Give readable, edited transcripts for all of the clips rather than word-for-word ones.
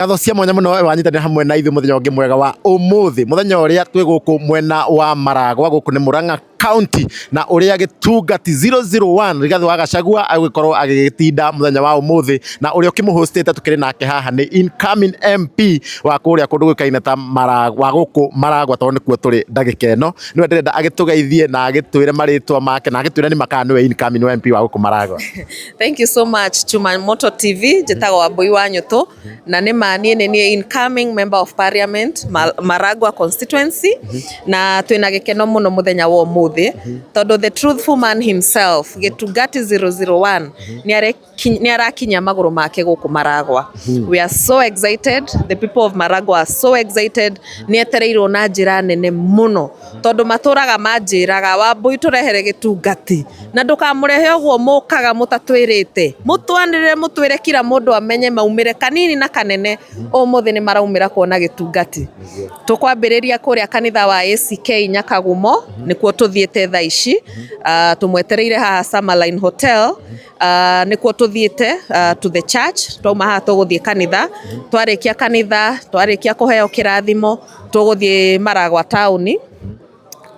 Gatho cia mwanya muno wanyitanira hamwe na ithu muthenya ungi mwega wa umuthi muthenya uria twi guku mwena wa Maragwa guku ni Murang'a County na uria gitungati 001 Rigathi wa Gachagua agikorwo agigitinda muthenya wa umuthi na uria ukimuhostete tukiri nake haha ni incoming MP wa kuria kundu gwikaine ta Maragwa guku Maragwa tondu nikuo turi ndagika eno niwe ndirenda agitugeithie na agitwire maritwa make na agitwire ni makana niwe incoming MP wa guku Maragwa. Thank you so much Chuma Moto TV jetago Wambui wa Nyuto na ni incoming member of parliament Maragwa constituency na twina gikeno muno muthenya wa umuthi tondu the truthful man himself Gitungati 001 ni arakinya maguru make guku Maragwa. We are so excited, the people of Maragwa are so excited, ni etereirwo na njira nene muno tondu maturaga manjiraga Wambui turehere Gitungati na ndukamurehe ogwo mukaga mutatwirite mutwanire mutwire kila mundu amenye maumire kanini na kanene umuthi ni maraumira kuona Gitungati. Tukwambiriria kuria kanitha wa ACK Nyakagumo nikuo tuthiete thaa ici tumwetereire haha Summerline Hotel nikuo tuthiete to the church twauma haha tuguthie kanitha twarikia kanitha twarikia kuheo kirathimo tuguthie Maragwa town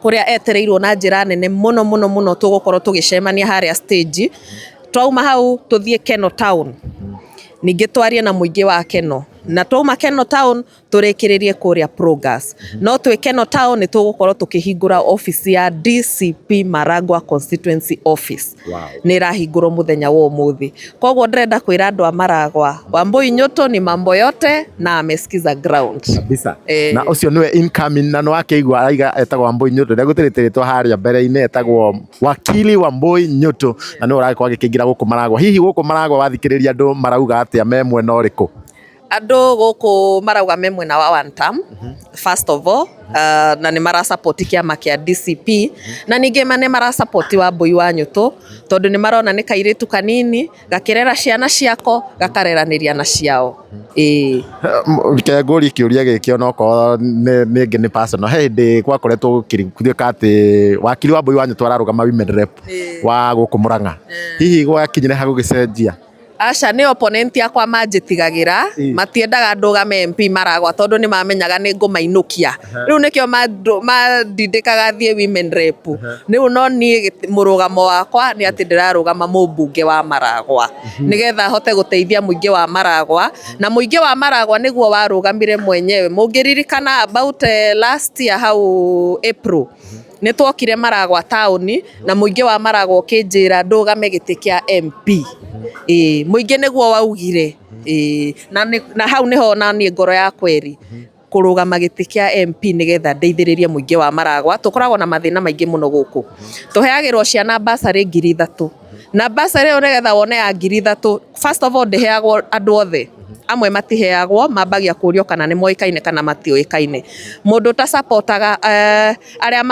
kuria etereirwo na njira nene muno tugukorwo tugicemania haria stage twauma hau tuthie Keno town ningi twarie na muingi wa Keno na twauma Keno town turikiririe kuria Progress no twi Keno town ni tugukorwo tukihingura office ya DCP Maragwa constituency office. Ni rahingurwo muthenya wa umuthi koguo ndirenda kwira andu a Maragwa Wambui Nyuto ni mambo yote na amesikiza ground kabisa. Na ucio niwe incoming na no akeigwa aiga etagwo Wambui Nyuto ndio gutirititwo haria mbere-ini etagwo wakili Wambui Nyuto na no uragikwa gikingira guku Maragwa. Hihi guku Maragwa wathikiriria andu marauga atia me mwena uriku? Andu guku marauga me mwena wa one term first of all na ni mara support kiama kia DCP na ningi mane mara support Wambui wa Nyuto tondu ni marona ni kairitu kanini gakirera ciana ciako gakareraniria na ciao. Ke nguri kiuria giki onoko ni ngi ni personal hindi gwakoretwo gukirikuthika ati wakili Wambui wa Nyuto ararugama women rep wa guku Murang'a. Hihi gwakinyire ha gugicenjia? Asha ni opponent yakwa manjitigagira matiendaga ndugame MP Maragwa tondu ni mamenyaga ni ngumainukia riu nikio mandindikaga thie women rep riu no ni murugamo wakwa ni ati ndirarugama mumbunge wa Maragwa nigetha hote guteithia muingi wa Maragwa na muingi wa Maragwa niguo warugamire mwenyewe mungiririkana about last year hau April ni twokire Maragwa town na muingi wa Maragwa ukinjira ndugame giti kia MP muingi niguo waugire na hau niho na ni ngoro ya kweri kurugama giti kia MP nigetha ndeithiririe muingi wa Maragwa. Tukoragwo na mathina maingi muno guku tuheagirwo ciana basari 3,000 na basari yo nigetha wone ya 3,000 first of all ndeheagwo andu othe amwe matiheagwo mambagia kurio kana ni moikaine kana matioikaine mundu ta supportaga aria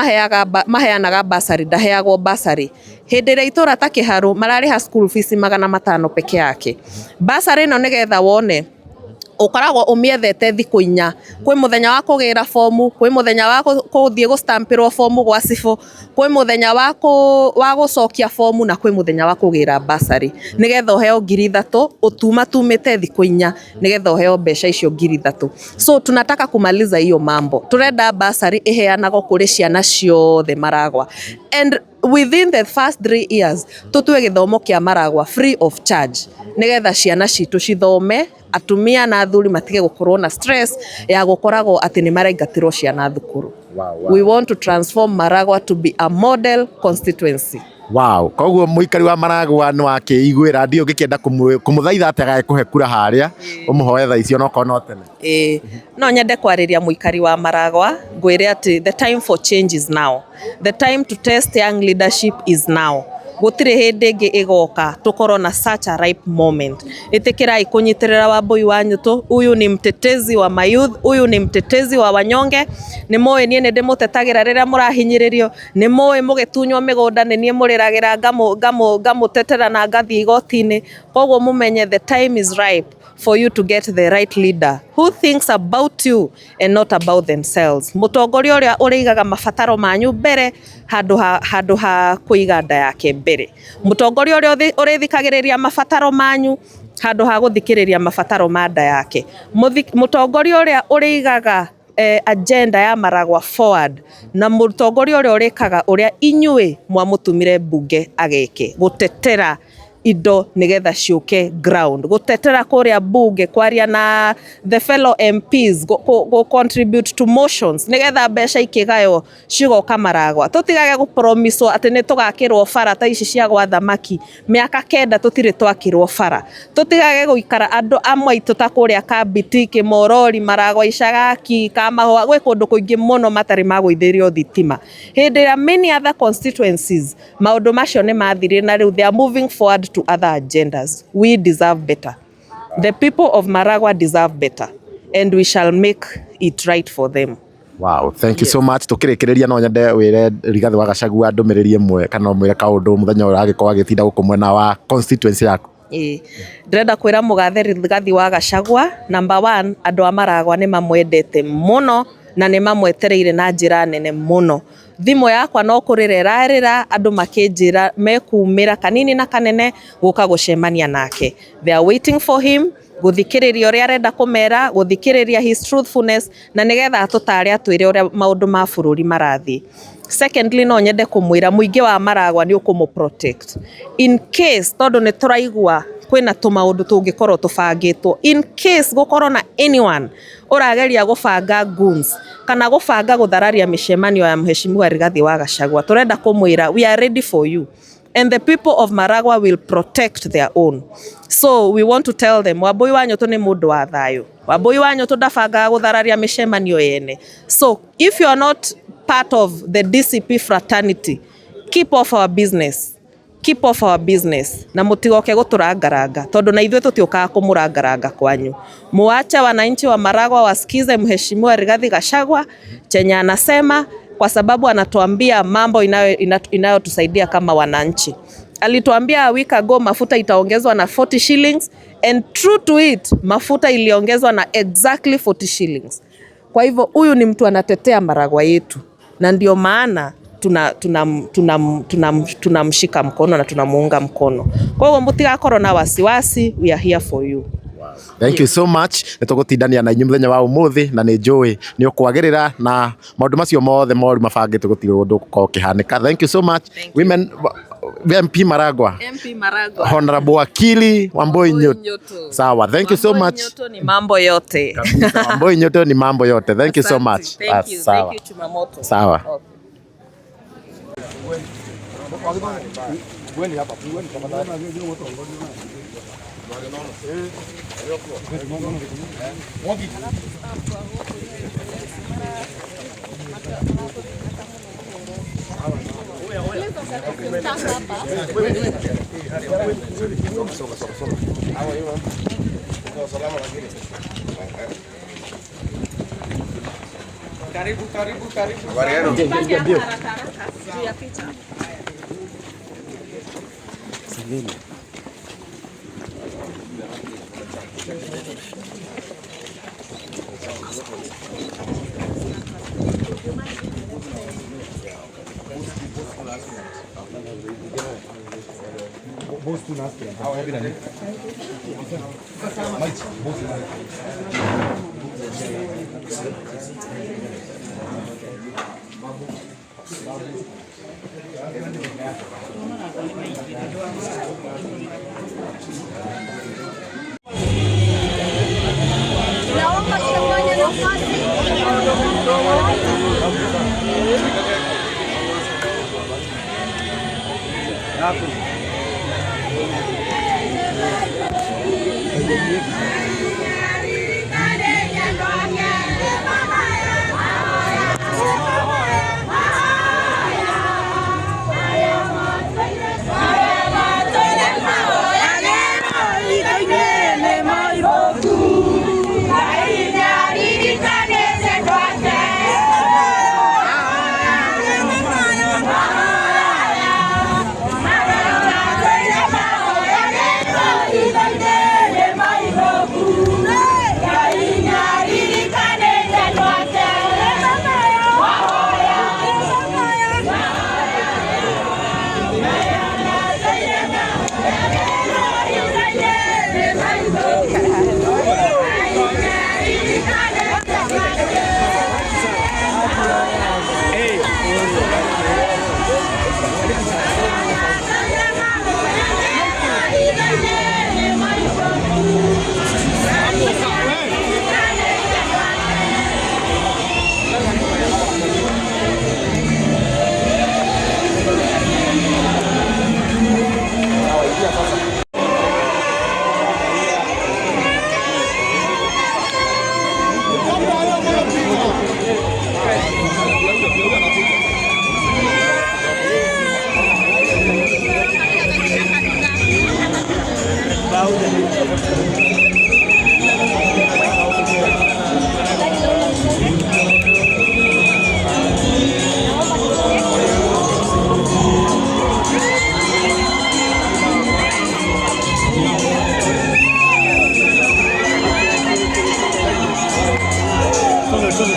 maheanaga basari ndaheagwo basari hindi ria itura ta Kiharu marariha school fees 500 peke yake. Basari no nigetha wone ukoragwo umiethete thiku 4 kwi muthenya wa kugira fomu kwi muthenya wa kuthie gustampirwo fomu gwa cifo kwi muthenya wa gucokia fomu na kwi muthenya wa kugira basari nigetha uheo 3,000 utumate thiku 4 nigetha uheo mbeca icio 3,000. So tunataka kumaliza hiyo mambo turenda basari iheanagwo kuri ciana ciothe Maragwa and within the first 3 years tutwe githomo kia Maragwa free of charge nigetha ciana citu cithome atumia na athuri matige gukorwo na stress ya gukoragwo ati ni maraingatirwo ciana thukuru. We want to transform Maragwa to be a model constituency. Koguo muikari wa Maragwa no akiiguira ndio ngikienda kumuthaitha ati agakuhe kura haria umuhoe thaa icio no kono tene. No nyende kwariria muikari wa Maragwa ngwire ati the time for change is now. The time to test young leadership is now. Gutire hindi ngi igoka tukorwo na such a ripe moment. Itikirai kunyitirira Wambui wa Nyuto. Uyu ni mtetezi wa mayouth, uyu ni mtetezi wa wanyonge. Ni moe nie ndi mutetagira riria murahinyiririo, ni moe mugitunywa migunda ni nie muriragira ngamutetera na ngathi igoti-ini. Koguo mumenye the time is ripe for you to get the right leader who thinks about you and not about themselves. Mutongoria uria uriigaga mabataro manyu mbere handu ha kuiga nda yake mbere. Mutongoria uria urithikagiriria mabataro manyu handu ha guthikiriria mabataro ma nda yake. Mutongoria uria uriigaga agenda ya Maragwa forward na mutongoria uria urikaga uria inyue mwamutumire bunge ageke gutetera indo nigetha ciuke ground, gutetera kuria bunge kwaria na the fellow MPs go contribute to motions nigetha mbeca ikigayo cigoka Maragwa. Tutigage gu promise ati ni tugakirwo bara ta ici cia gwa thamaki miaka 9 tutire twakirwo bara. Tutigage guikara andu amwe itu ta kuria Kabitiki, Morori, Maragwa, Ishagaki, Kamahwa gwe kundu kuingi muno matari maguithirio thitima. Hindi ya many other constituencies maundu macio ni mathire na riu they are moving forward to other agendas. We deserve better. The people of Maragwa deserve better, and we shall make it right for them. Wow, thank you so much. Tukirikiria no nyende wire Rigathi wa Gachagua ndumiriri imwe kana mwire kaundu muthenya ura agikorwa agitinda guku mwena wa constituency yaku. Ndĩrenda kwĩra mũgathe Rigathi wa Gachagua, number 1, andũ a Maragwa nĩ mamwendete mũno na nĩ mamwetereire na njĩra nene mũno. Thimũ yakwa no kũrĩra ĩrarĩra andũ makĩnjĩra mekumĩra kanini na kanene gũka gũcemania nake. They are waiting for him, guthikiriria uria arenda kumera, guthikiriria his truthfulness na nigetha atutare atwire uria maundu ma bururi marathi. Secondly, no nyende kumwira muingi wa Maragwa ni ukumu protect in case tondu ni turaigua kwina tumaundu tungikorwo tubangitwo, in case gukorwo na anyone urageria gubanga goons kana gubanga guthararia micemanio ya mheshimiwa Rigathi wa Gachagua, turenda kumwira we are ready for you and the people of Maragwa will protect their own. So we want to tell them Wambui wa Nyoto ni mundu wa thayu, Wambui wa Nyoto ndabanga guthararia micemanio yene. So if you are not part of the DCP fraternity, keep off our business. Keep off our business na mutigoke guturangaranga tondu na ithuĩ tutiukaga kumurangaranga kwanyu. Muache wananchi wa Maragwa wasikize mheshimiwa Rigathi Gachagua chenye anasema, kwa sababu anatuambia mambo inayotusaidia kama wananchi. Alituambia a week ago mafuta itaongezwa na 40 shillings and true to it mafuta iliongezwa na exactly 40 shillings. Kwa hivyo huyu ni mtu anatetea Maragwa yetu na ndio maana tunamshika mkono na tunamuunga mkono. Kwa hivyo mutigakorwo na wasiwasi, we are here for you. Thank you so much. Nitugutindania na inyu muthenya wa umuthi na ni njui ni ukwagirira na maundu macio mothe mori mabangite gutire undu ko kihanika. Thank you so much. Women MP Maragwa. MP Maragwa. Honorable Wakili Wambui Nyoto. Sawa. Thank you so much. Wambui Nyoto ni mambo yote. Wambui Nyoto ni mambo yote. Thank you so much. Thank you. Thank you Chumamoto. Sawa. Karibu. songe.